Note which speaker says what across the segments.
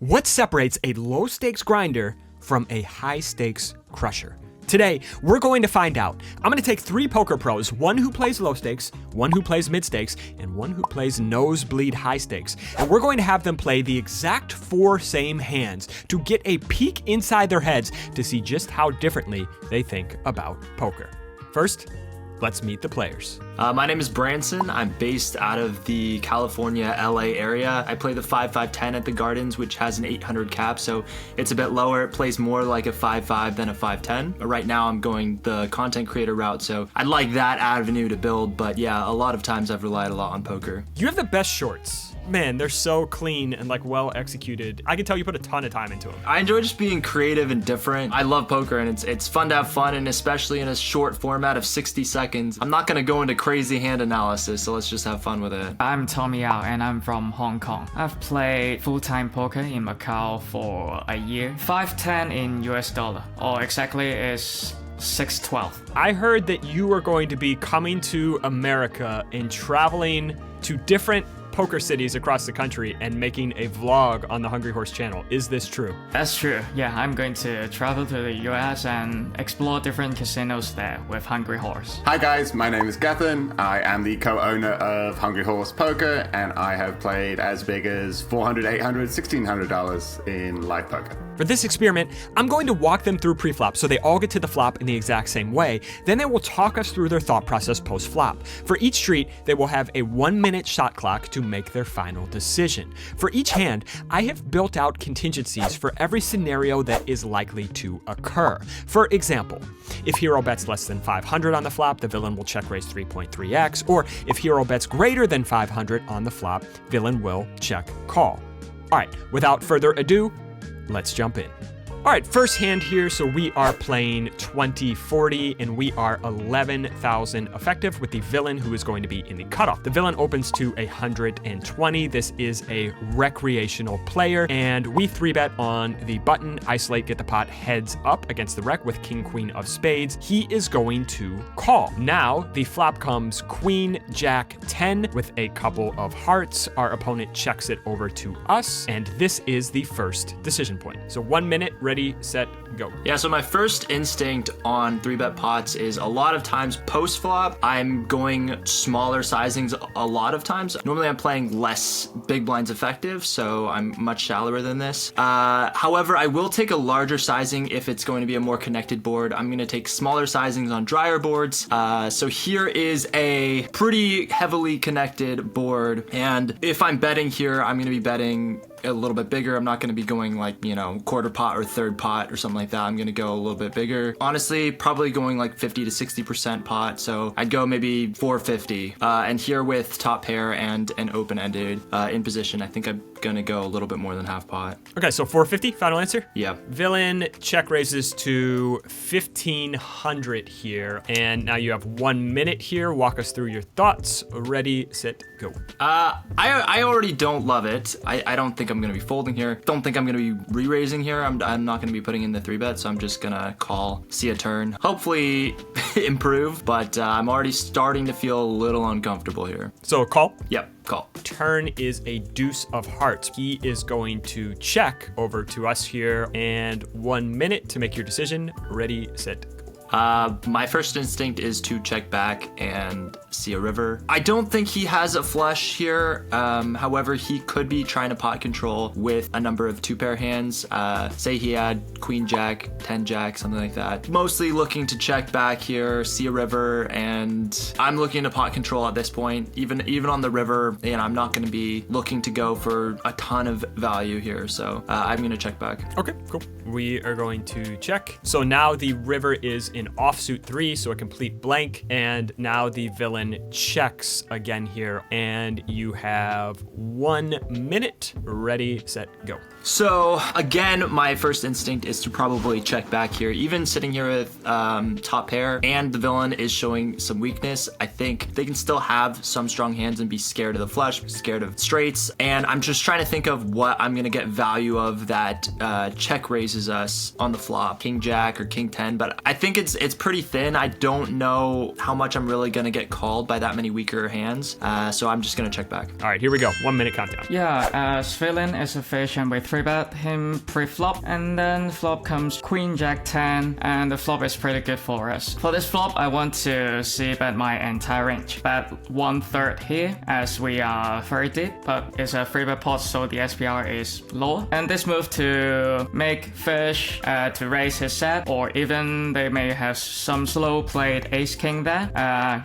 Speaker 1: What separates a low-stakes grinder from a high-stakes crusher? Today, we're going to find out. I'm going to take 3 poker pros, one who plays low stakes, one who plays mid stakes, and one who plays nosebleed high stakes. And we're going to have them play the exact 4 same hands to get a peek inside their heads to see just how differently they think about poker. First, let's meet the players.
Speaker 2: My name is Branson. I'm based out of the California, LA area. I play the 5-5-10 at the Gardens, which has an 800 cap, so it's a bit lower. It plays more like a 5-5 than a 5-10. Right now I'm going the content creator route, so I'd like that avenue to build, but yeah, a lot of times I've relied a lot on poker.
Speaker 1: You have the best shorts. Man, they're so clean and like well executed. I can tell you put a ton of time into them.
Speaker 2: I enjoy just being creative and different. I love poker and it's fun to have fun, and especially in a short format of 60 seconds. I'm not gonna go into crazy hand analysis, so let's just have fun with it.
Speaker 3: I'm Tommy Yao and I'm from Hong Kong. I've played full-time poker in Macau for a year. 510 in US dollar, or exactly is 612.
Speaker 1: I heard that you are going to be coming to America and traveling to different poker cities across the country and making a vlog on the Hungry Horse channel. Is this true?
Speaker 3: That's true. Yeah, I'm going to travel to the US and explore different casinos there with Hungry Horse.
Speaker 4: Hi guys, my name is Gethen. I am the co-owner of Hungry Horse Poker, and I have played as big as $400, $800, $1,600 in live poker.
Speaker 1: For this experiment, I'm going to walk them through pre-flop so they all get to the flop in the exact same way. Then they will talk us through their thought process post-flop. For each street, they will have a 1-minute shot clock to make their final decision. For each hand, I have built out contingencies for every scenario that is likely to occur. For example, if hero bets less than 500 on the flop, the villain will check raise 3.3x, or if hero bets greater than 500 on the flop, villain will check call. All right, without further ado, let's jump in. All right, first hand here, so we are playing 20-40, and we are 11,000 effective with the villain who is going to be in the cutoff. The villain opens to 120. This is a recreational player, and we 3-bet on the button, isolate, get the pot heads up against the rec with king, queen of spades. He is going to call. Now, the flop comes queen, jack, 10 with a couple of hearts. Our opponent checks it over to us, and this is the first decision point. So 1 minute, ready, set, go.
Speaker 2: Yeah, so my first instinct on 3-bet pots is a lot of times post-flop, I'm going smaller sizings a lot of times. Normally I'm playing less big blinds effective, so I'm much shallower than this. However, I will take a larger sizing if it's going to be a more connected board. I'm going to take smaller sizings on drier boards. So here is a pretty heavily connected board, and if I'm betting here, I'm going to be betting a little bit bigger. I'm not going to be going like, you know, quarter pot or third pot or something like that. I'm going to go a little bit bigger. Honestly, probably going like 50 to 60% pot. So I'd go maybe 450. And here with top pair and an open-ended in position, I think I'm going to go a little bit more than half pot.
Speaker 1: Okay, so 450, final answer?
Speaker 2: Yeah.
Speaker 1: Villain check raises to 1,500 here. And now you have 1 minute here. Walk us through your thoughts. Ready, set, go.
Speaker 2: I already don't love it. I don't think I'm going to be folding here. Don't think I'm going to be re-raising here. I'm not going to be putting in the 3-bet, so I'm just going to call, see a turn. Hopefully improve, but I'm already starting to feel a little uncomfortable here.
Speaker 1: So call?
Speaker 2: Yep, call.
Speaker 1: Turn is a deuce of hearts. He is going to check over to us here, and 1 minute to make your decision. Ready, set, go.
Speaker 2: My first instinct is to check back and see a river. I don't think he has a flush here. However, he could be trying to pot control with a number of 2-pair hands. Say he had queen jack, 10 jack, something like that. Mostly looking to check back here, see a river, and I'm looking to pot control at this point. Even on the river, and I'm not going to be looking to go for a ton of value here. So I'm going to check back.
Speaker 1: Okay, cool. We are going to check. So now the river is in offsuit 3, so a complete blank, and now the villain checks again here, and you have 1 minute. Ready, set, go.
Speaker 2: So again, my first instinct is to probably check back here. Even sitting here with top pair and the villain is showing some weakness, I think they can still have some strong hands and be scared of the flush, scared of straights. And I'm just trying to think of what I'm going to get value of that check raises us on the flop. King Jack or King 10, but I think it's pretty thin. I don't know how much I'm really gonna get called by that many weaker hands. So I'm just gonna check back.
Speaker 1: All right, here we go. 1 minute countdown.
Speaker 3: Yeah, as villain is a fish and we 3-bet him pre-flop, and then flop comes Queen Jack 10, and the flop is pretty good for us. For this flop, I want to see bet my entire range. Bet 1/3 here, as we are very deep, but it's a 3-bet pot, so the SPR is low. And this move to make fish to raise his set, or even they may have some slow played ace king there.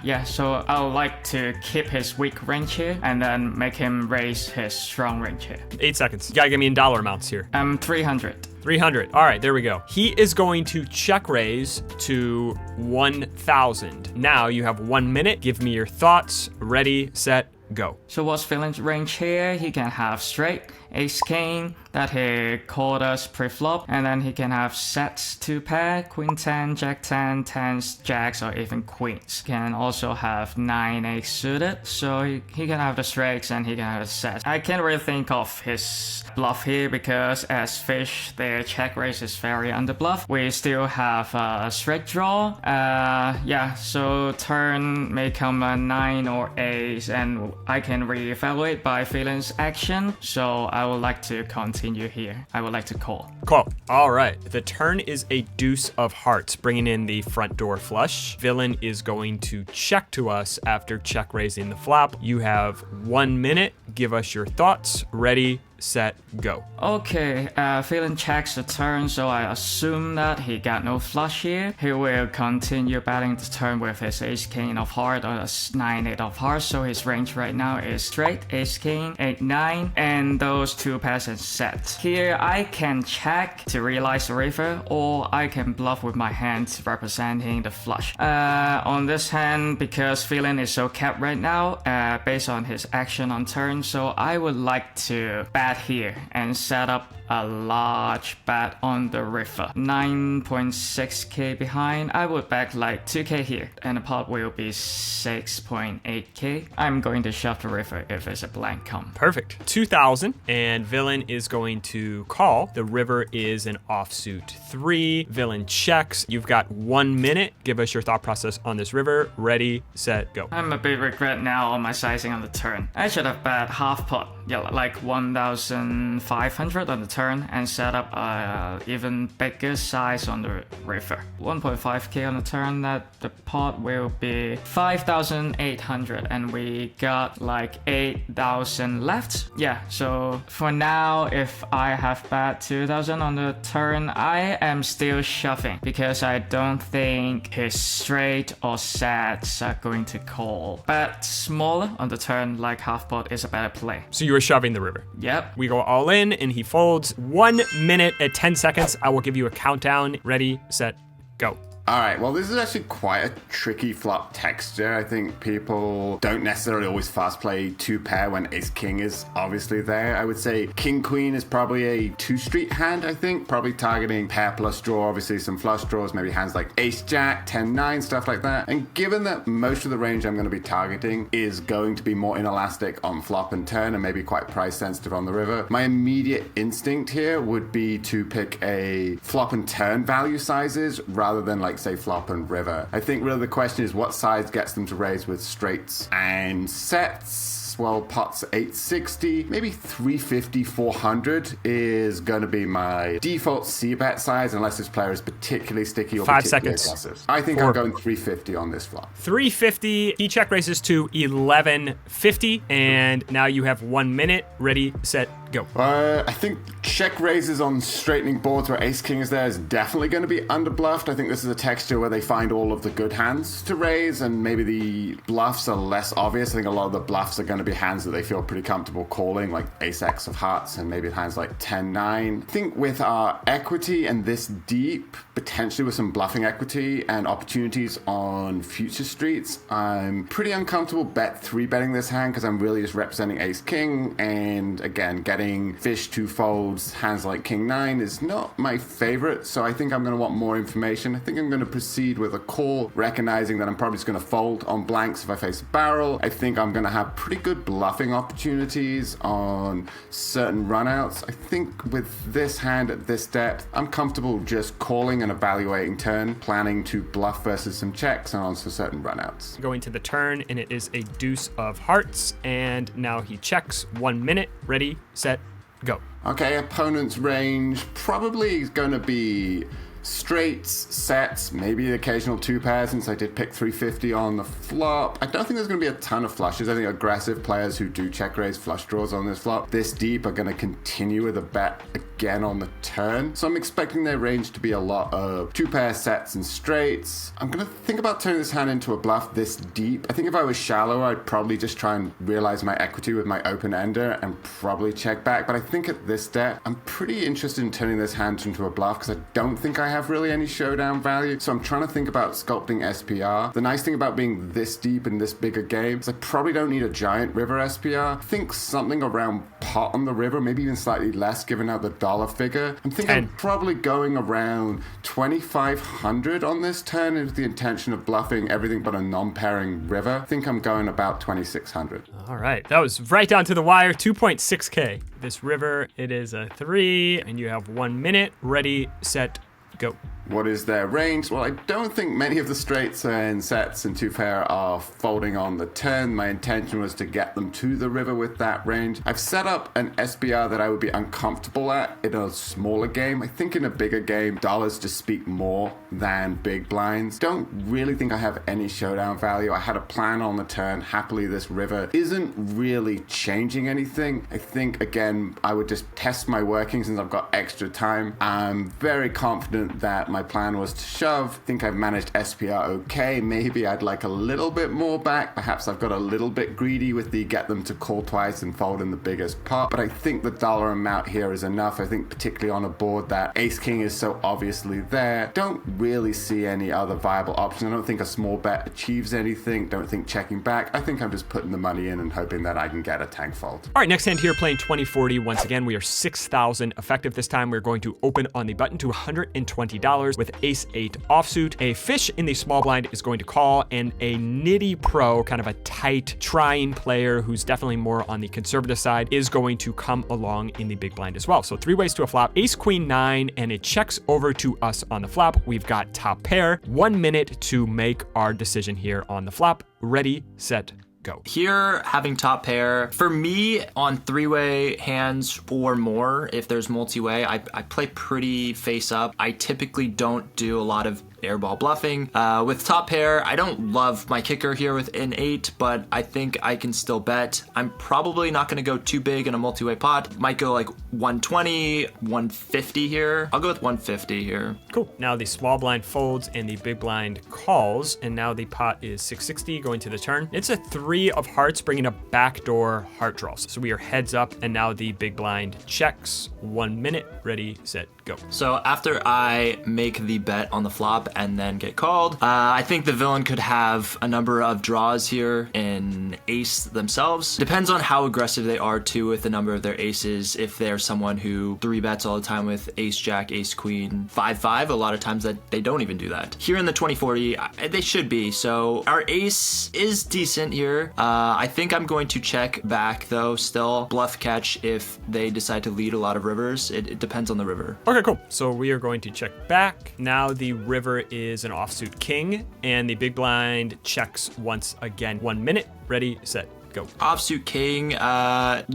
Speaker 3: Yeah, so I would like to keep his weak range here and then make him raise his strong range here.
Speaker 1: 8 seconds. You gotta give me in dollar amounts here.
Speaker 3: 300.
Speaker 1: 300. All right, there we go. He is going to check raise to 1,000. Now you have 1 minute. Give me your thoughts. Ready, set, go.
Speaker 3: So what's villain's range here? He can have straight, ace king, that he called us pre-flop, and then he can have sets to pair, queen 10, jack 10, 10s, jacks, or even queens. Can also have 9-8 suited, so he can have the straights and he can have the sets. I can't really think of his bluff here because as fish, their check raise is very under bluff. We still have a straight draw. Yeah, so turn may come a 9 or ace, and I can reevaluate by villain's action. So I would like to continue here. I would like to call.
Speaker 1: Call. All right. The turn is a deuce of hearts, bringing in the front door flush. Villain is going to check to us after check raising the flop. You have 1 minute. Give us your thoughts. Ready, set, go.
Speaker 3: Okay, villain checks the turn, so I assume that he got no flush here. He will continue betting the turn with his ace king of heart or 9-8 of hearts, so his range right now is straight, ace king, 8-9, and those two pairs and set. Here I can check to realize the river, or I can bluff with my hand representing the flush. On this hand, because villain is so capped right now, based on his action on turn, so I would like to bet here and set up a large bet on the river. 9.6k behind. I would bet like 2k here, and the pot will be 6.8k. I'm going to shove the river if it's a blank come.
Speaker 1: Perfect. 2,000, and villain is going to call. The river is an offsuit 3. Villain checks. You've got 1 minute. Give us your thought process on this river. Ready, set, go.
Speaker 3: I'm a bit regret now on my sizing on the turn. I should have bet half pot. Yeah, like 1,500 on the turn and set up a even bigger size on the river. 1.5k on the turn, that the pot will be 5,800, and we got like 8,000 left. Yeah, so for now, if I have bet 2,000 on the turn, I am still shoving because I don't think his straight or sets are going to call. Bet smaller on the turn, like half pot, is a better play.
Speaker 1: So you were shoving the river.
Speaker 3: Yep.
Speaker 1: We go all in, and he folds. 1 minute at 10 seconds. I will give you a countdown. Ready, set, go.
Speaker 4: All right, well, this is actually quite a tricky flop texture. I think people don't necessarily always fast play 2-pair when ace-king is obviously there. I would say king-queen is probably a 2-street hand, I think. Probably targeting pair plus draw, obviously some flush draws, maybe hands like ace-jack, 10-9, stuff like that. And given that most of the range I'm going to be targeting is going to be more inelastic on flop and turn and maybe quite price-sensitive on the river, my immediate instinct here would be to pick a flop and turn value sizes rather than like say flop and river. I think really the question is what size gets them to raise with straights and sets. Well, pots 860, maybe 350, 400 is going to be my default c-bet size unless this player is particularly sticky or
Speaker 1: 5
Speaker 4: particularly
Speaker 1: seconds.
Speaker 4: aggressive. I think
Speaker 1: 4.
Speaker 4: I'm going 350 on this flop.
Speaker 1: 350. He check raises to 1150, and now you have 1 minute. Ready, set, go.
Speaker 4: I think check raises on straightening boards where ace-king is there is definitely going to be underbluffed. I think this is a texture where they find all of the good hands to raise, and maybe the bluffs are less obvious. I think a lot of the bluffs are going to be hands that they feel pretty comfortable calling, like ace-x of hearts and maybe hands like 10-9. I think with our equity and this deep, potentially with some bluffing equity and opportunities on future streets, I'm pretty uncomfortable 3-betting this hand because I'm really just representing ace-king and, again, getting fish to fold folds hands like King 9 is not my favorite, so I think I'm going to want more information. I think I'm going to proceed with a call, recognizing that I'm probably just going to fold on blanks if I face a barrel. I think I'm going to have pretty good bluffing opportunities on certain runouts. I think with this hand at this depth, I'm comfortable just calling and evaluating turn, planning to bluff versus some checks and onto certain runouts.
Speaker 1: Going to the turn, and it is a deuce of hearts, and now he checks. 1 minute, ready, set, go.
Speaker 4: Okay, opponent's range probably is going to be straights, sets, maybe the occasional two pairs since I did pick 350 on the flop. I don't think there's going to be a ton of flushes. I think aggressive players who do check raise flush draws on this flop this deep are going to continue with a bet again on the turn. So I'm expecting their range to be a lot of two pair sets and straights. I'm going to think about turning this hand into a bluff this deep. I think if I was shallower, I'd probably just try and realize my equity with my open ender and probably check back. But I think at this depth, I'm pretty interested in turning this hand into a bluff because I don't think I have really any showdown value. So I'm trying to think about sculpting SPR. The nice thing about being this deep in this bigger game is I probably don't need a giant river SPR. I think something around pot on the river, maybe even slightly less given out the dollar figure. I'm thinking I'm probably going around 2,500 on this turn with the intention of bluffing everything but a non-pairing river. I think I'm going about 2,600.
Speaker 1: All right, that was right down to the wire, 2.6K. This river, it is a 3, and you have 1 minute, ready, set, go.
Speaker 4: What is their range? Well, I don't think many of the straights and sets and two pair are folding on the turn. My intention was to get them to the river with that range. I've set up an SBR that I would be uncomfortable at in a smaller game. I think in a bigger game, dollars just speak more than big blinds. Don't really think I have any showdown value. I had a plan on the turn. Happily, this river isn't really changing anything. I think, again, I would just test my working since I've got extra time. I'm very confident that my plan was to shove. I think I've managed SPR okay. Maybe I'd like a little bit more back. Perhaps I've got a little bit greedy with the get them to call twice and fold in the biggest pot. But I think the dollar amount here is enough. I think particularly on a board that ace king is so obviously there. Don't really see any other viable option. I don't think a small bet achieves anything. Don't think checking back. I think I'm just putting the money in and hoping that I can get a tank fold.
Speaker 1: All right, next hand here playing 2040. Once again, we are 6,000 effective this time. We're going to open on the button to $120 with ace-8 offsuit. A fish in the small blind is going to call, and a nitty pro, kind of a tight, trying player who's definitely more on the conservative side, is going to come along in the big blind as well. So 3 ways to a flop. Ace, queen, 9, and it checks over to us on the flop. We've got top pair. 1 minute to make our decision here on the flop. Ready, set, go.
Speaker 2: Here, having top pair, for me, on three-way hands or more, if there's multi-way, I play pretty face up. I typically don't do a lot of airball bluffing. With top pair, I don't love my kicker here with an 8, but I think I can still bet. I'm probably not going to go too big in a multi-way pot. Might go like 120, 150 here. I'll go with 150 here.
Speaker 1: Cool. Now the small blind folds and the big blind calls, and now the pot is 660 going to the turn. It's a 3 of hearts, bringing up backdoor heart draws. So we are heads up, and now the big blind checks. 1 minute, ready, set, go.
Speaker 2: So after I make the bet on the flop and then get called, I think the villain could have a number of draws here in ace themselves. Depends on how aggressive they are too with the number of their aces. If they're someone who 3 bets all the time with ace jack, ace queen, 5-5, a lot of times that they don't even do that. Here in the 2040, they should be. So our ace is decent here. I think I'm going to check back though, still bluff catch if they decide to lead a lot of rivers. It depends on the river.
Speaker 1: Okay, cool. So we are going to check back. Now the river is an offsuit king, and the big blind checks once again. 1 minute, ready, set, go.
Speaker 2: Offsuit king,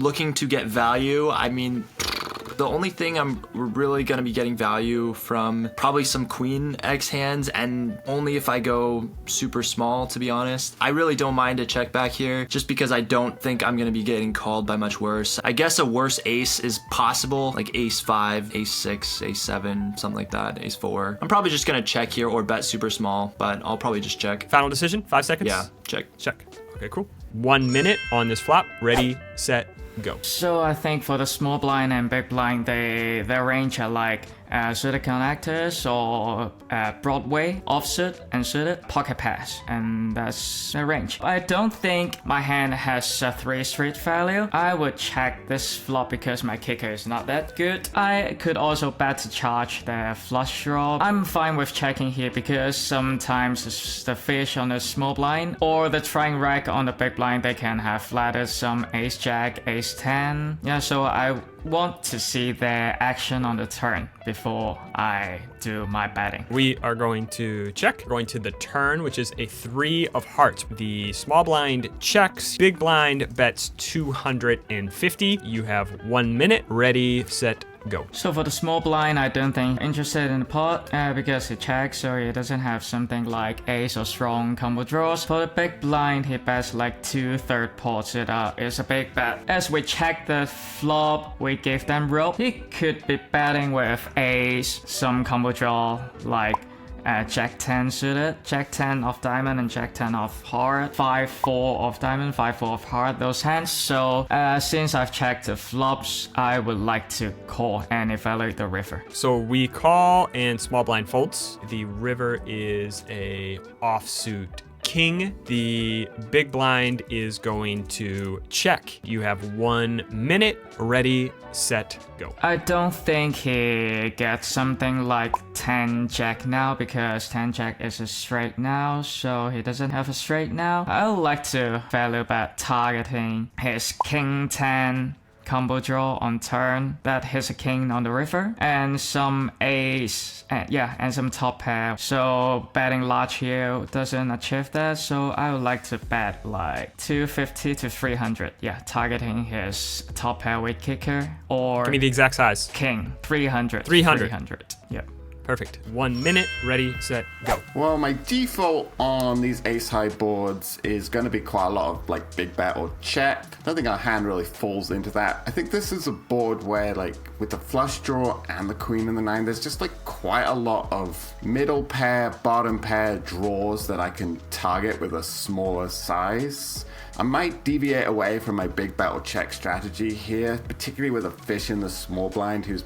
Speaker 2: looking to get value. I mean, the only thing I'm really going to be getting value from probably some queen X hands, and only if I go super small, to be honest. I really don't mind a check back here just because I don't think I'm going to be getting called by much worse. I guess a worse ace is possible, like ace 5, ace 6, ace 7, something like that, ace 4. I'm probably just going to check here or bet super small, but I'll probably just check.
Speaker 1: Final decision, 5 seconds?
Speaker 2: Yeah, check.
Speaker 1: Check. Okay, cool. 1 minute on this flop. Ready, set, go.
Speaker 3: So I think for the small blind and big blind, their range are like suited connectors or Broadway, offsuit and suited, pocket pass, and that's the range. I don't think my hand has a 3 street value. I would check this flop because my kicker is not that good. I could also bet to charge the flush draw. I'm fine with checking here because sometimes it's the fish on the small blind or the trying rack on the big blind, they can have flatted some ace jack, ace 10. Yeah, so I want to see their action on the turn before I do my betting.
Speaker 1: We are going to check. Going to the turn, which is a 3 of hearts. The small blind checks. Big blind bets 250. You have 1 minute. Ready, set, go.
Speaker 3: So for the small blind, I don't think interested in the pot because he checks, so he doesn't have something like ace or strong combo draws. For the big blind, he bets like 2/3 pots. It's a big bet. As we check the flop, we give them rope. He could be betting with ace, some combo draw like Jack 10 suited, Jack 10 of diamond and Jack 10 of heart, 5-4 of diamond, 5-4 of heart, those hands. So since I've checked the flops, I would like to call and evaluate the river.
Speaker 1: So we call and small blind folds. The river is a offsuit king. The big blind is going to check. You have 1 minute. Ready, set, go.
Speaker 3: I don't think he gets something like 10 jack now because 10 jack is a straight now, so he doesn't have a straight now. I would like to value bet targeting his king 10 combo draw on turn that hits a king on the river and some ace and some top pair. So betting large here doesn't achieve that, so I would like to bet like 250 to 300. Yeah, targeting his top pair with kicker or
Speaker 1: Give me the exact size.
Speaker 3: king 300.
Speaker 1: 300.
Speaker 3: Yeah.
Speaker 1: Perfect. 1 minute. Ready, set, go.
Speaker 4: Well, my default on these ace high boards is going to be quite a lot of like big bet or check. I don't think our hand really falls into that. I think this is a board where like with the flush draw and the queen and the 9, there's just like quite a lot of middle pair, bottom pair draws that I can target with a smaller size. I might deviate away from my big bet or check strategy here, particularly with a fish in the small blind who's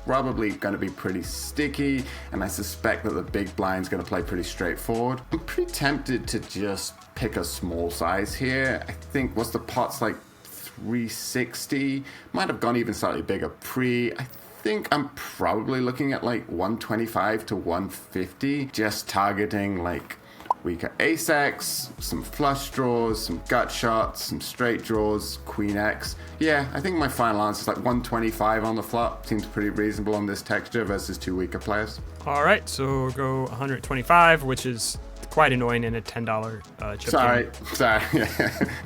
Speaker 4: probably going to be pretty sticky, and I suspect that the big blind's going to play pretty straightforward. I'm pretty tempted to just pick a small size here. I think, what's the pot's like 360? Might have gone even slightly bigger pre. I think I'm probably looking at like 125 to 150, just targeting like weaker ace X, some flush draws, some gut shots, some straight draws, queen X. Yeah, I think my final answer is like 125 on the flop. Seems pretty reasonable on this texture versus 2 weaker players.
Speaker 1: All right, so we'll go 125, which is quite annoying in a $10 chip
Speaker 4: Sorry.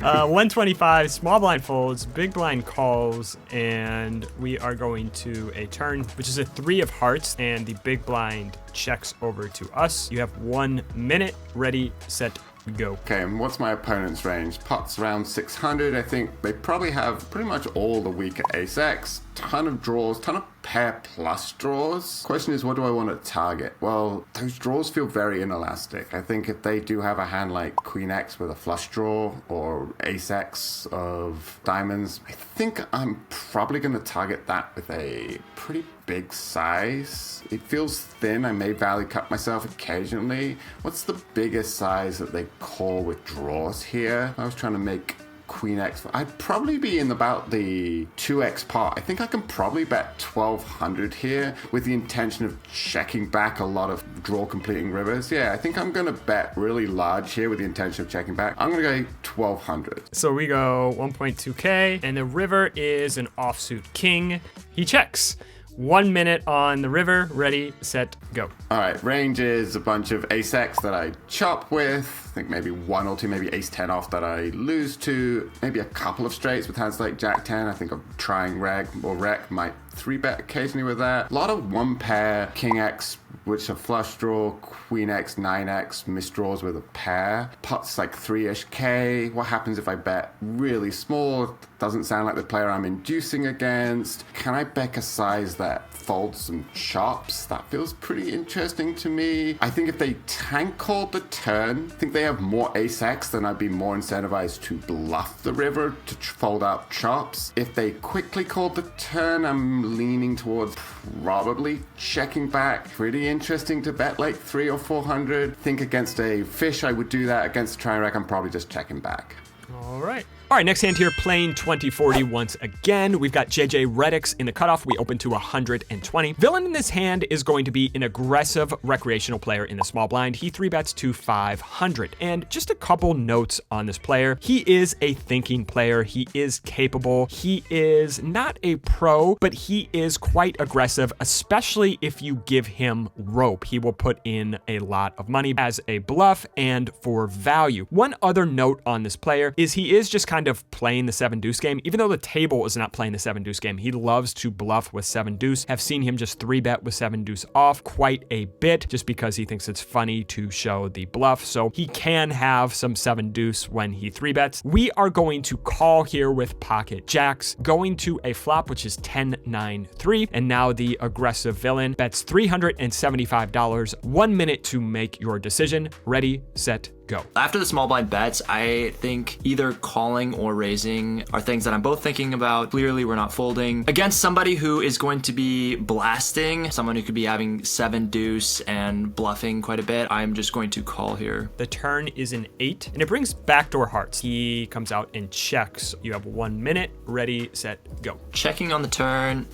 Speaker 1: 125, small blind folds, big blind calls, and we are going to a turn, which is a 3 of hearts, and the big blind checks over to us. You have 1 minute. Ready, set, go.
Speaker 4: Okay, and what's my opponent's range? Pot's around 600. I think they probably have pretty much all the weaker ace X. Ton of draws, ton of pair plus draws. Question is, what do I want to target? Well, those draws feel very inelastic. I think if they do have a hand like queen X with a flush draw or ace X of diamonds, I think I'm probably going to target that with a pretty big size. It feels thin. I may value cut myself occasionally. What's the biggest size that they call with draws here? I was trying to make queen X. I'd probably be in about the 2x pot. I think I can probably bet 1200 here with the intention of checking back a lot of draw completing rivers. Yeah, I think I'm going to bet really large here with the intention of checking back. I'm going to go 1200.
Speaker 1: So we go 1.2k, and the river is an offsuit king. He checks. 1 minute on the river. Ready, set, go.
Speaker 4: All right, range is a bunch of ace X that I chop with. I think maybe 1 or 2, maybe ace 10 off that I lose to. Maybe a couple of straights with hands like jack 10. I think I'm trying reg or rec, might 3-bet occasionally with that. A lot of 1 pair king X which are flush draw, queen X, 9X, misdraws with a pair. Pots like 3-ish K. What happens if I bet really small? Doesn't sound like the player I'm inducing against. Can I bet a size that folds some chops? That feels pretty interesting to me. I think if they tank called the turn, I think they have more ace-X, then I'd be more incentivized to bluff the river to fold out chops. If they quickly called the turn, I'm leaning towards probably checking back. Pretty interesting to bet like 300 or 400. Think against a fish, I would do that. Against a Trainwreck, I'm probably just checking back.
Speaker 1: All right. All right, next hand here, playing 2040 once again. We've got JJ Reddix in the cutoff. We open to 120. Villain in this hand is going to be an aggressive recreational player in the small blind. He 3-bets to 500. And just a couple notes on this player. He is a thinking player. He is capable. He is not a pro, but he is quite aggressive, especially if you give him rope. He will put in a lot of money as a bluff and for value. One other note on this player is he is just kind of playing the 7-deuce game. Even though the table is not playing the 7-deuce game, he loves to bluff with 7-deuce. Have seen him just 3-bet with 7-deuce off quite a bit just because he thinks it's funny to show the bluff. So he can have some 7-deuce when he 3-bets. We are going to call here with pocket jacks, going to a flop, which is 10-9-3. And now the aggressive villain bets $375. 1 minute to make your decision. Ready, set, go.
Speaker 2: After the small blind bets, I think either calling or raising are things that I'm both thinking about. Clearly, we're not folding. Against somebody who is going to be blasting, someone who could be having 7-deuce and bluffing quite a bit, I'm just going to call here.
Speaker 1: The turn is an 8, and it brings backdoor hearts. He comes out and checks. You have 1 minute. Ready, set, go.
Speaker 2: Checking on the turn.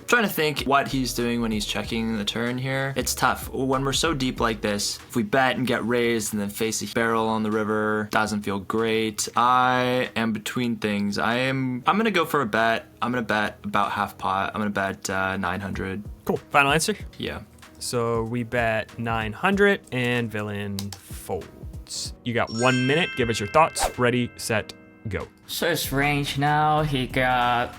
Speaker 2: Trying to think what he's doing when he's checking the turn here. It's tough. When we're so deep like this, if we bet and get raised and then face a barrel on the river, doesn't feel great. I am between things. I'm gonna go for a bet. I'm gonna bet about half pot. I'm gonna bet 900.
Speaker 1: Cool. Final answer?
Speaker 2: Yeah.
Speaker 1: So we bet 900 and villain folds. You got 1 minute. Give us your thoughts. Ready, set, go.
Speaker 3: So his range now, he got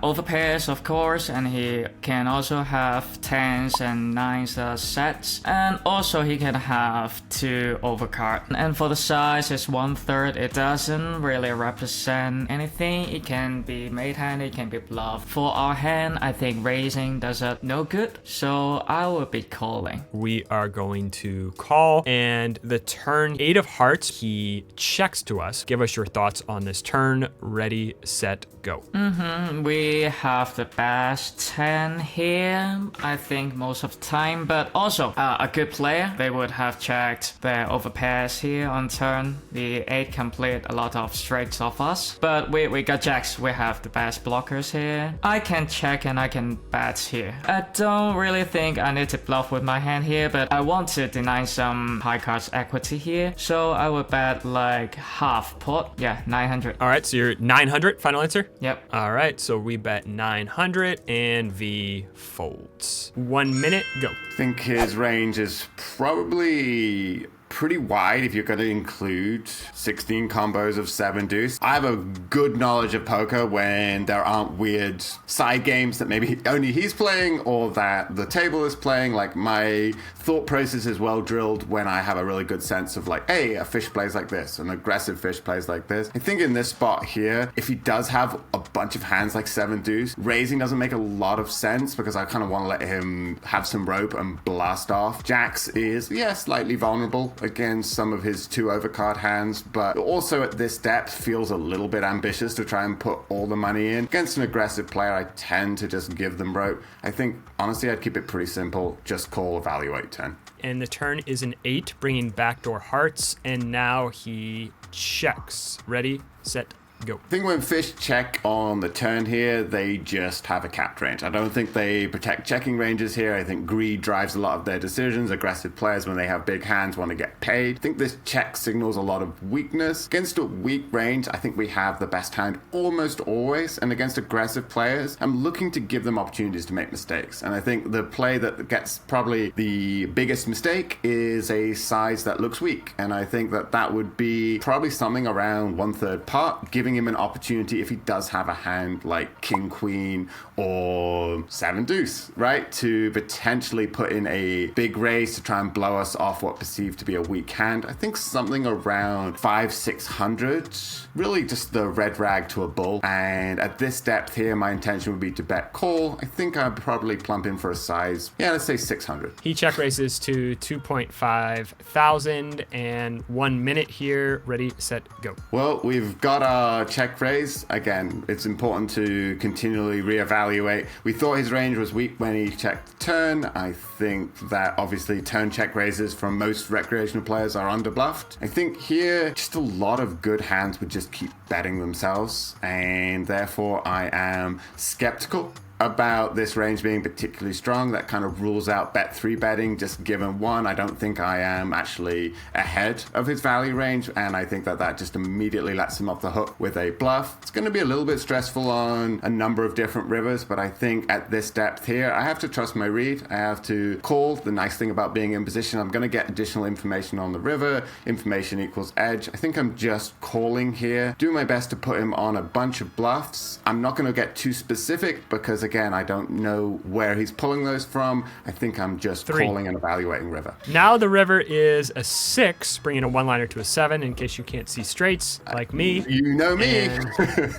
Speaker 3: overpairs, of course, and he can also have 10s and 9s as sets, and also he can have 2 overcard. And for the size, it's 1/3. It doesn't really represent anything. It can be made hand, it can be bluff. For our hand, I think raising does it no good, so I will be calling.
Speaker 1: We are going to call, and the turn 8 of hearts, he checks to us. Give us your thoughts on this turn. Ready, set, go.
Speaker 3: We have the best 10 here, I think, most of the time, but also a good player, they would have checked their overpairs here on turn. The 8 complete a lot of straights of us, but we got jacks. We have the best blockers here. I can check and I can bet here. I don't really think I need to bluff with my hand here, but I want to deny some high cards equity here, so I would bet like half pot. Yeah, 900.
Speaker 1: All right, so you're 900. Final answer?
Speaker 3: Yep.
Speaker 1: All right, so we bet 900 and V folds. 1 minute, go.
Speaker 4: I think his range is probably pretty wide if you're going to include 16 combos of 7-deuce. I have a good knowledge of poker when there aren't weird side games that maybe only he's playing or that the table is playing. Like, my thought process is well drilled when I have a really good sense of like, hey, a fish plays like this, an aggressive fish plays like this. I think in this spot here, if he does have a bunch of hands like 7-deuce, raising doesn't make a lot of sense because I kind of want to let him have some rope and blast off. Jacks is, yeah, slightly vulnerable against some of his 2 overcard hands, but also at this depth feels a little bit ambitious to try and put all the money in. Against an aggressive player, I tend to just give them rope. I think, honestly, I'd keep it pretty simple. Just call, evaluate, 10.
Speaker 1: And the turn is an 8, bringing backdoor hearts, and now he checks. Ready, set, go.
Speaker 4: I think when fish check on the turn here, they just have a capped range. I don't think they protect checking ranges here. I think greed drives a lot of their decisions. Aggressive players, when they have big hands, want to get paid. I think this check signals a lot of weakness. Against a weak range, I think we have the best hand almost always. And against aggressive players, I'm looking to give them opportunities to make mistakes. And I think the play that gets probably the biggest mistake is a size that looks weak. And I think that that would be probably something around 1/3 pot, giving giving him an opportunity if he does have a hand like king, queen, or 7 deuce, right? To potentially put in a big raise to try and blow us off what perceived to be a weak hand. I think something around 500-600, really just the red rag to a bull. And at this depth here, my intention would be to bet call. I think I'd probably plump in for a size, let's say 600.
Speaker 1: He check raises to 2.5 thousand and 1 minute here. Ready, set, go.
Speaker 4: Well, we've got our check raise. Again, it's important to continually reevaluate. We thought his range was weak when he checked turn. I think that obviously turn check raises from most recreational players are underbluffed. I think here, just a lot of good hands would just keep betting themselves, and therefore I am skeptical about this range being particularly strong. That kind of rules out bet 3 betting. Just given one, I don't think I am actually ahead of his value range, and I think that just immediately lets him off the hook with a bluff. It's going to be a little bit stressful on a number of different rivers, but I think at this depth here, I have to trust my read. I have to call. The nice thing about being in position, I'm going to get additional information on the river. Information equals edge. I think I'm just calling here, doing my best to put him on a bunch of bluffs. I'm not going to get too specific because again, I don't know where he's pulling those from. I think I'm just
Speaker 1: 3.
Speaker 4: calling and evaluating river.
Speaker 1: Now the river is a 6, bringing a one-liner to a 7 in case you can't see straights like me.
Speaker 4: You know me.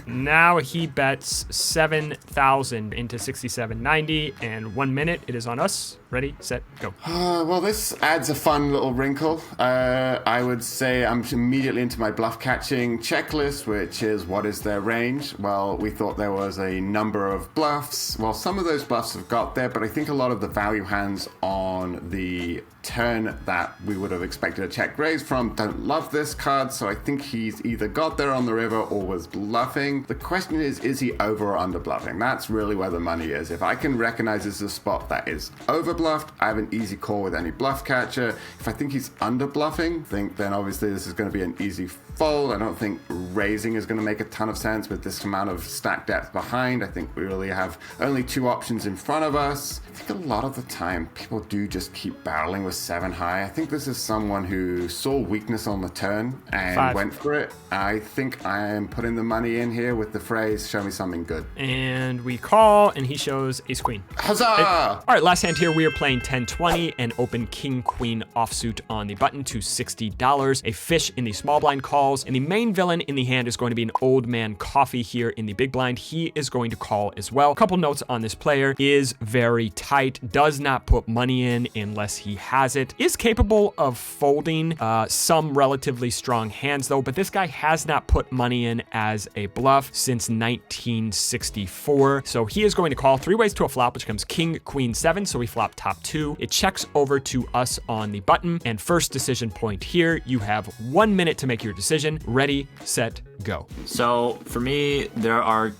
Speaker 1: Now he bets 7,000 into 67.90 and 1 minute. It is on us. Ready, set, go.
Speaker 4: Well, this adds a fun little wrinkle. I would say I'm immediately into my bluff catching checklist, which is what is their range? Well, we thought there was a number of bluffs. Well, some of those bluffs have got there, but I think a lot of the value hands on the turn that we would have expected a check raise from don't love this card, so I think he's either got there on the river or was bluffing. The question is he over or under bluffing? That's really where the money is. If I can recognize this as a spot that is over bluffed, I have an easy call with any bluff catcher. If I think he's under bluffing, then obviously this is going to be an easy fold. I don't think raising is going to make a ton of sense with this amount of stack depth behind. I think we really have only 2 options in front of us. I think a lot of the time people do just keep barreling with 7 high. I think this is someone who saw weakness on the turn and
Speaker 1: 5.
Speaker 4: went for it. I think I am putting the money in here with the phrase, show me something good.
Speaker 1: And we call, and he shows ace queen.
Speaker 4: Huzzah!
Speaker 1: All right, last hand here, we are playing 10-20 and open king queen offsuit on the button to $60. A fish in the small blind calls, and the main villain in the hand is going to be an old man coffee here in the big blind. He is going to call as well. A couple notes on this player: is very tight, does not put money in unless he has it, is capable of folding some relatively strong hands though, but this guy has not put money in as a bluff since 1964. So he is going to call 3 ways to a flop, which comes king, queen, 7. So we flop top 2. It checks over to us on the button, and first decision point here, you have 1 minute to make your decision. Ready, set, go.
Speaker 2: So for me, there are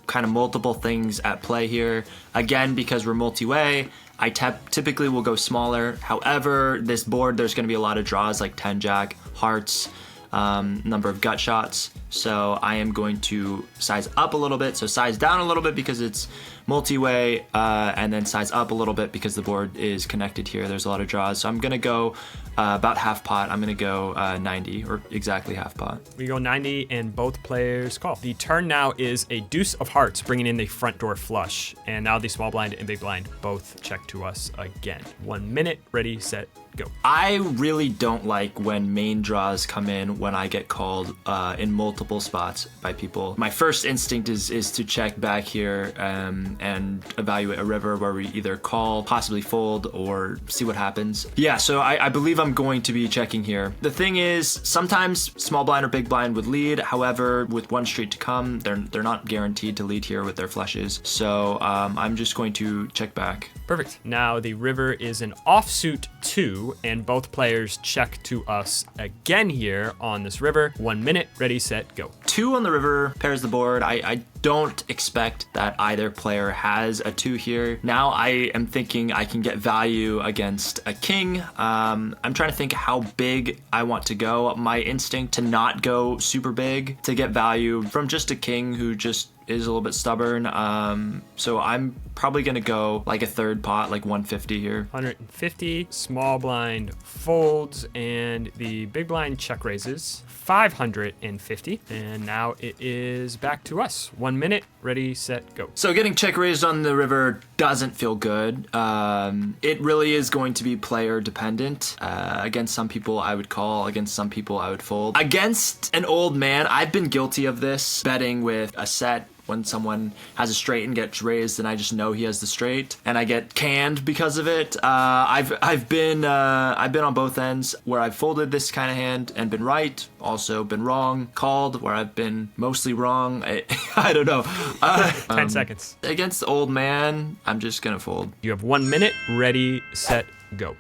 Speaker 2: kind of multiple things at play here. Again, because we're multi-way, I typically will go smaller. However, this board, there's going to be a lot of draws like 10 jack, hearts, number of gut shots. So I am going to size up a little bit. So size down a little bit because it's multi-way, and then size up a little bit because the board is connected here. There's a lot of draws. So I'm going to go about half pot. I'm going to go 90, or exactly half pot.
Speaker 1: We go 90 and both players call. The turn now is a deuce of hearts, bringing in the front door flush. And now the small blind and big blind both check to us again. 1 minute, ready, set, go.
Speaker 2: I really don't like when main draws come in when I get called in multiple spots by people. My first instinct is to check back here and evaluate a river where we either call, possibly fold, or see what happens. Yeah, so I believe I'm going to be checking here. The thing is, sometimes small blind or big blind would lead. However, with 1 street to come, they're not guaranteed to lead here with their flushes. So I'm just going to check back.
Speaker 1: Perfect. Now the river is an offsuit 2, and both players check to us again here on this river. 1 minute, ready, set, go.
Speaker 2: 2 on the river pairs the board. I don't expect that either player has a 2 here. Now I am thinking I can get value against a king. I'm trying to think how big I want to go. My instinct to not go super big, to get value from just a king who just is a little bit stubborn. So I'm probably going to go like a third pot, like 150 here.
Speaker 1: 150, small blind folds, and the big blind check raises 550. And now it is back to us. 1 minute, ready, set, go.
Speaker 2: So getting check raised on the river doesn't feel good. It really is going to be player dependent. Against some people I would call, against some people I would fold. Against an old man, I've been guilty of this, betting with a set. When someone has a straight and gets raised, and I just know he has the straight, and I get canned because of it. I've been on both ends where I've folded this kind of hand and been right, also been wrong, called where I've been mostly wrong. I don't know.
Speaker 1: 10 seconds.
Speaker 2: Against the old man, I'm just gonna fold.
Speaker 1: You have 1 minute, ready, set, go.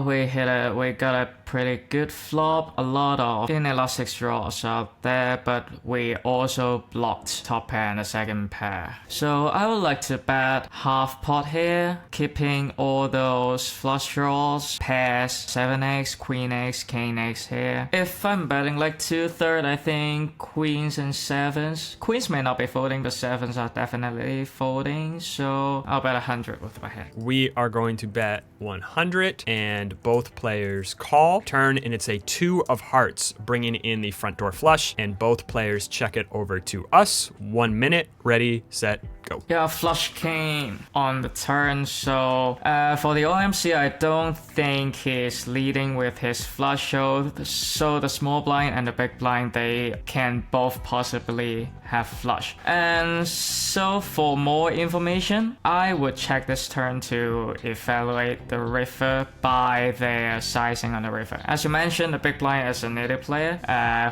Speaker 3: We got a pretty good flop. A lot of inelastic draws out there, but we also blocked top pair and the second pair. So I would like to bet half pot here, keeping all those flush draws, pairs, 7x, queen x, king x here. If I'm betting like 2/3, I think queens and sevens. Queens may not be folding, but sevens are definitely folding. So I'll bet 100 with my hand.
Speaker 1: We are going to bet 100, and both players call. Turn, and it's a 2 of hearts, bringing in the front door flush, and both players check it over to us. 1 minute, ready, set, go.
Speaker 3: Yeah, flush king on the turn. So for the OMC, I don't think he's leading with his flush. So the small blind and the big blind, they can both possibly have flush. And so for more information, I would check this turn to evaluate the river by their sizing on the river. As you mentioned, the big blind is a native player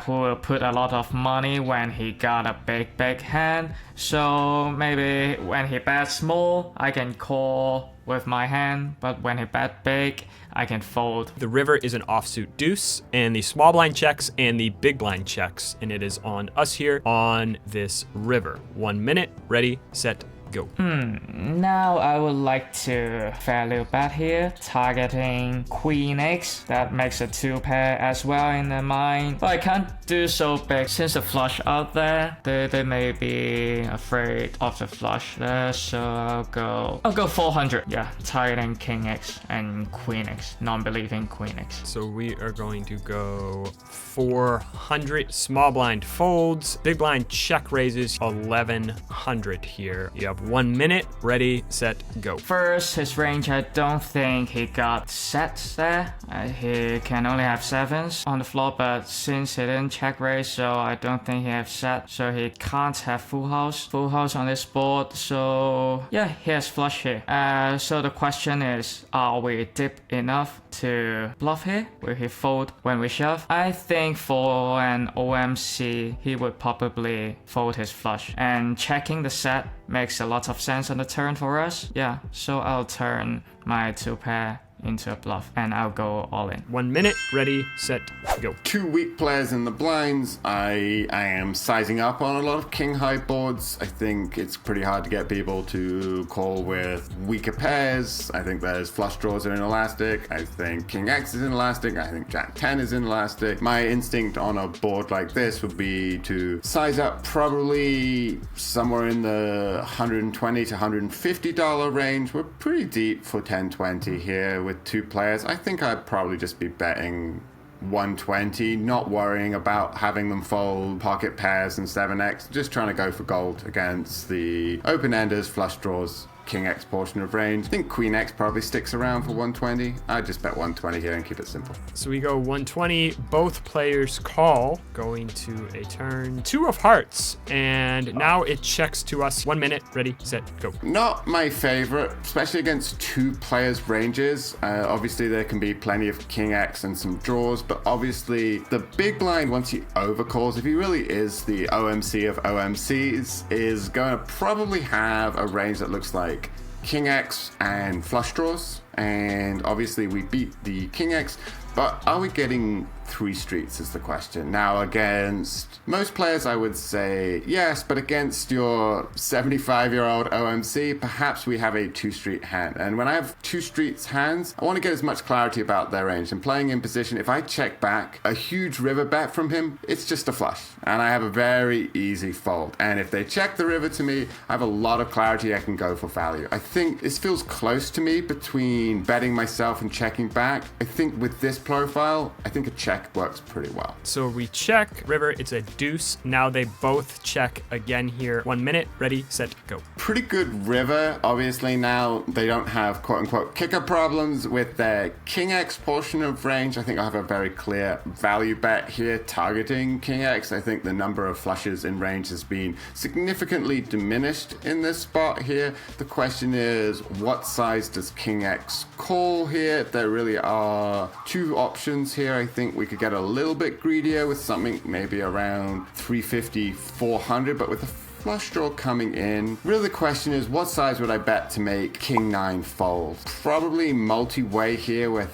Speaker 3: who will put a lot of money when he got a big hand. So maybe when he bets small, I can call with my hand, but when he bet big, I can fold.
Speaker 1: The river is an offsuit deuce, and the small blind checks and the big blind checks, and it is on us here on this river. 1 minute, ready, set, go.
Speaker 3: Now I would like to value bet here, targeting queen x. That makes a 2 pair as well in their mind, but I can't do so big since the flush out there. They may be afraid of the flush there, so I'll go 400. Yeah, targeting king x and queen x, non-believing queen x.
Speaker 1: So we are going to go 400. Small blind folds, big blind check raises 1100 here. You have 1 minute, ready, set, go.
Speaker 3: First, his range, I don't think he got sets there. He can only have sevens on the floor, but since he didn't check raise, so I don't think he has set. So he can't have full house on this board. So yeah, he has flush here. So the question is, are we deep enough to bluff here? Will he fold when we shove? I think for an OMC, he would probably fold his flush. And checking the set makes a lot of sense on the turn for us. Yeah, so I'll turn my 2 pair into a bluff and I'll go all in.
Speaker 1: 1 minute, ready, set, go.
Speaker 4: 2 weak players in the blinds. I am sizing up on a lot of king high boards. I think it's pretty hard to get people to call with weaker pairs. I think there's flush draws are inelastic. I think king x is inelastic. I think jack 10 is inelastic. My instinct on a board like this would be to size up probably somewhere in the $120 to $150 range. We're pretty deep for 10-20 here with 2 players. I think I'd probably just be betting 120, not worrying about having them fold pocket pairs and 7x, just trying to go for gold against the open-enders, flush draws, king x portion of range. I think queen x probably sticks around for 120. I'd just bet 120 here and keep it simple.
Speaker 1: So we go 120, both players call, going to a turn 2 of hearts, and now it checks to us. 1 minute, ready, set, go.
Speaker 4: Not my favorite, especially against 2 players' ranges. Obviously there can be plenty of king x and some draws, but obviously the big blind, once he overcalls, if he really is the OMC of OMCs, is going to probably have a range that looks like king x and flush draws, and obviously we beat the King X, but are we getting 3 streets is the question. Now, against most players, I would say yes, but against your 75-year-old OMC, perhaps we have a 2-street hand. And when I have 2 streets hands, I want to get as much clarity about their range. And playing in position, if I check back a huge river bet from him, it's just a flush. And I have a very easy fold. And if they check the river to me, I have a lot of clarity I can go for value. I think this feels close to me between betting myself and checking back. I think with this profile, I think a check works pretty well.
Speaker 1: So we check river, it's a deuce. Now they both check again here. 1 minute, ready, set, go.
Speaker 4: Pretty good river. Obviously now they don't have quote unquote kicker problems with their King X portion of range. I think I have a very clear value bet here targeting King X. I think the number of flushes in range has been significantly diminished in this spot here. The question is, what size does King X call here? There really are 2 options here. I think we could get a little bit greedier with something maybe around 350, 400, but with the flush draw coming in, really the question is, what size would I bet to make King 9 fold? Probably multi-way here with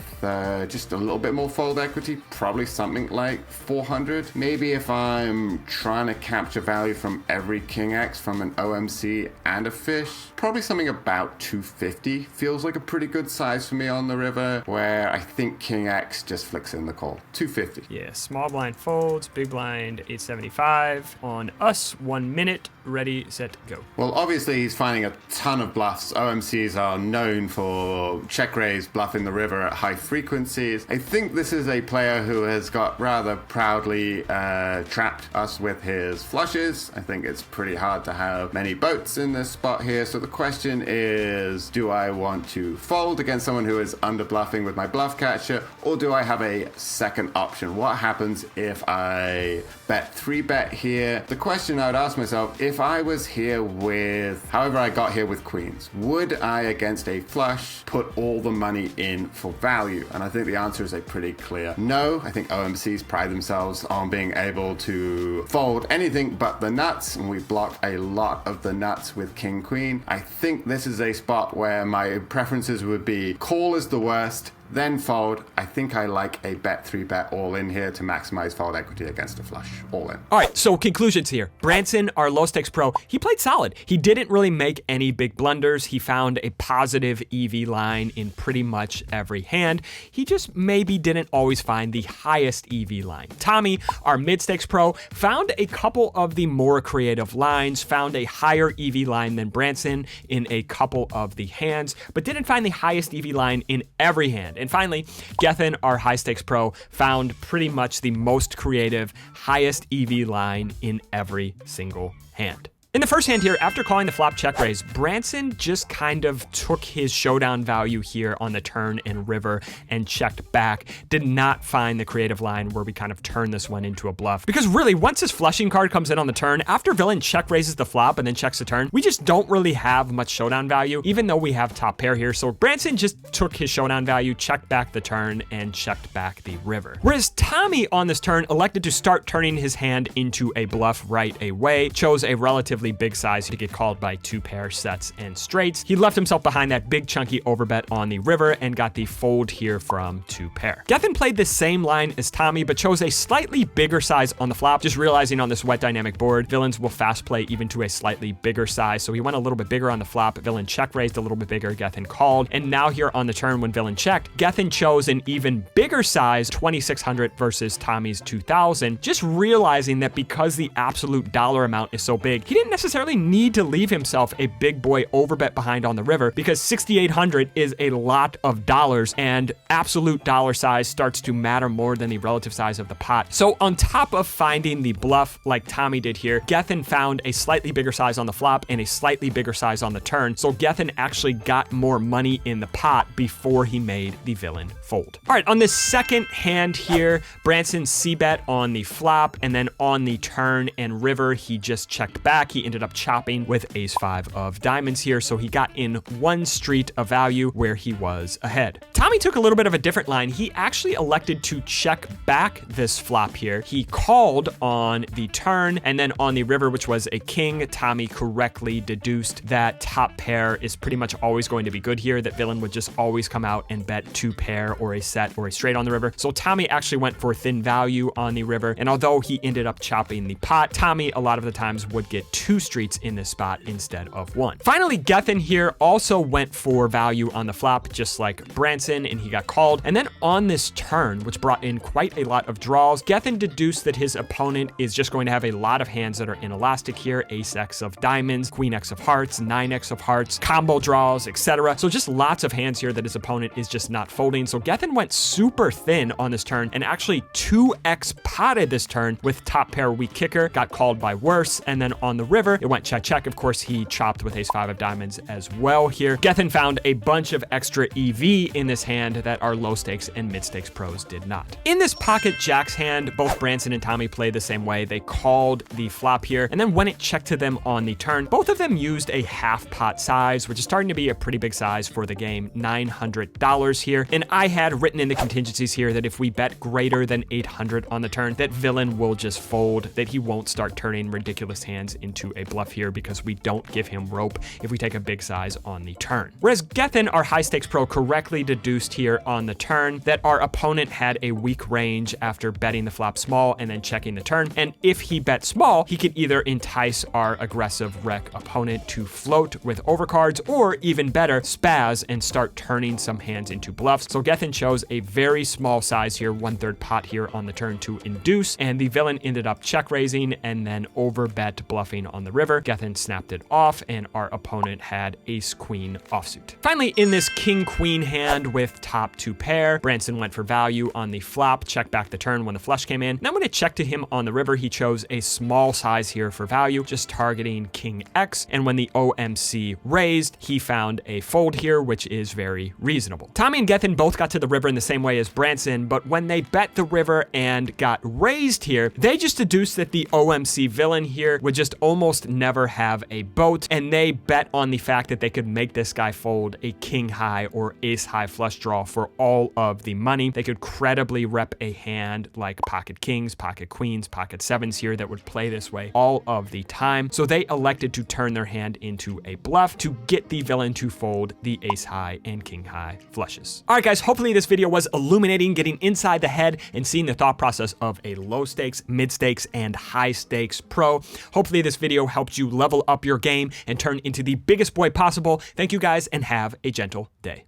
Speaker 4: just a little bit more fold equity, probably something like 400. Maybe if I'm trying to capture value from every King X from an OMC and a fish, probably something about 250 feels like a pretty good size for me on the river, where I think King X just flicks in the call. 250.
Speaker 1: Yeah, small blind folds, big blind 875. On us, 1 minute, ready, set, go.
Speaker 4: Well, obviously he's finding a ton of bluffs. OMCs are known for check raise bluffing the river at high frequencies. I think this is a player who has got rather proudly trapped us with his flushes. I think it's pretty hard to have many boats in this spot here. So the question is, do I want to fold against someone who is under bluffing with my bluff catcher, or do I have a second option? What happens if I bet 3-bet here? The question I would ask myself, if I was here with, however I got here with queens, would I against a flush put all the money in for value? And I think the answer is a pretty clear no. I think OMCs pride themselves on being able to fold anything but the nuts, and we block a lot of the nuts with king queen. I think this is a spot where my preferences would be call is the worst, then fold. I think I like a bet 3-bet all in here to maximize fold equity against a flush. All in.
Speaker 1: All right, so conclusions here. Branson, our low stakes pro, he played solid. He didn't really make any big blunders. He found a positive EV line in pretty much every hand. He just maybe didn't always find the highest EV line. Tommy, our mid stakes pro, found a couple of the more creative lines, found a higher EV line than Branson in a couple of the hands, but didn't find the highest EV line in every hand. And finally, Gethen, our high stakes pro, found pretty much the most creative, highest EV line in every single hand. In the first hand here, after calling the flop check raise, Branson just kind of took his showdown value here on the turn and river and checked back. Did not find the creative line where we kind of turn this one into a bluff. Because really, once his flushing card comes in on the turn, after villain check raises the flop and then checks the turn, we just don't really have much showdown value, even though we have top pair here. So Branson just took his showdown value, checked back the turn, and checked back the river. Whereas Tommy on this turn elected to start turning his hand into a bluff right away, chose a relatively big size to get called by 2 pair sets and straights. He left himself behind that big chunky overbet on the river and got the fold here from 2 pair. Gethen played the same line as Tommy, but chose a slightly bigger size on the flop, just realizing on this wet dynamic board, villains will fast play even to a slightly bigger size. So he went a little bit bigger on the flop, villain check raised a little bit bigger, Gethen called. And now here on the turn when villain checked, Gethen chose an even bigger size, 2,600 versus Tommy's 2,000, just realizing that because the absolute dollar amount is so big, he didn't necessarily need to leave himself a big boy overbet behind on the river, because 6,800 is a lot of dollars and absolute dollar size starts to matter more than the relative size of the pot. So on top of finding the bluff like Tommy did here, Gethen found a slightly bigger size on the flop and a slightly bigger size on the turn. So Gethen actually got more money in the pot before he made the villain fold. All right, on this second hand here, Branson c-bet on the flop, and then on the turn and river, he just checked back. He he ended up chopping with ace-5 of diamonds here, so he got in one street of value where he was ahead. Tommy took a little bit of a different line. He actually elected to check back this flop here. He called on the turn, and then on the river, which was a king, Tommy correctly deduced that top pair is pretty much always going to be good here, that villain would just always come out and bet 2 pair or a set or a straight on the river. So Tommy actually went for thin value on the river, and although he ended up chopping the pot, Tommy a lot of the times would get 2 streets in this spot instead of 1. Finally, Gethen here also went for value on the flop, just like Branson, and he got called. And then on this turn, which brought in quite a lot of draws, Gethen deduced that his opponent is just going to have a lot of hands that are inelastic here, ace-x of diamonds, queen-x of hearts, 9x of hearts, combo draws, etc. So just lots of hands here that his opponent is just not folding. So Gethen went super thin on this turn and actually 2x potted this turn with top pair weak kicker, got called by worse, and then on the river, it went check. Of course, he chopped with ace-5 of diamonds as well here. Gethen found a bunch of extra EV in this hand that our low stakes and mid stakes pros did not. In this pocket jacks hand, both Branson and Tommy played the same way. They called the flop here, and then when it checked to them on the turn, both of them used a half pot size, which is starting to be a pretty big size for the game, $900 here. And I had written in the contingencies here that if we bet greater than 800 on the turn, that villain will just fold, that he won't start turning ridiculous hands into a bluff here because we don't give him rope if we take a big size on the turn. Whereas Gethen, our high stakes pro, correctly deduced here on the turn that our opponent had a weak range after betting the flop small and then checking the turn. And if he bet small, he could either entice our aggressive rec opponent to float with overcards, or even better, spaz and start turning some hands into bluffs. So Gethen chose a very small size here, 1/3 pot here on the turn to induce, and the villain ended up check raising and then overbet bluffing on the river. Gethen snapped it off, and our opponent had ace-queen offsuit. Finally, in this king-queen hand with top 2 pair, Branson went for value on the flop, checked back the turn when the flush came in. Now when it checked to him on the river, he chose a small size here for value, just targeting king X, and when the OMC raised, he found a fold here, which is very reasonable. Tommy and Gethen both got to the river in the same way as Branson, but when they bet the river and got raised here, they just deduced that the OMC villain here would just almost never have a boat, and they bet on the fact that they could make this guy fold a king high or ace high flush draw for all of the money. They could credibly rep a hand like pocket kings, pocket queens, pocket sevens here that would play this way all of the time. So they elected to turn their hand into a bluff to get the villain to fold the ace high and king high flushes. All right, guys, hopefully this video was illuminating, getting inside the head and seeing the thought process of a low stakes, mid stakes, and high stakes pro. Hopefully this video helped you level up your game and turn into the biggest boy possible. Thank you guys, and have a gentle day.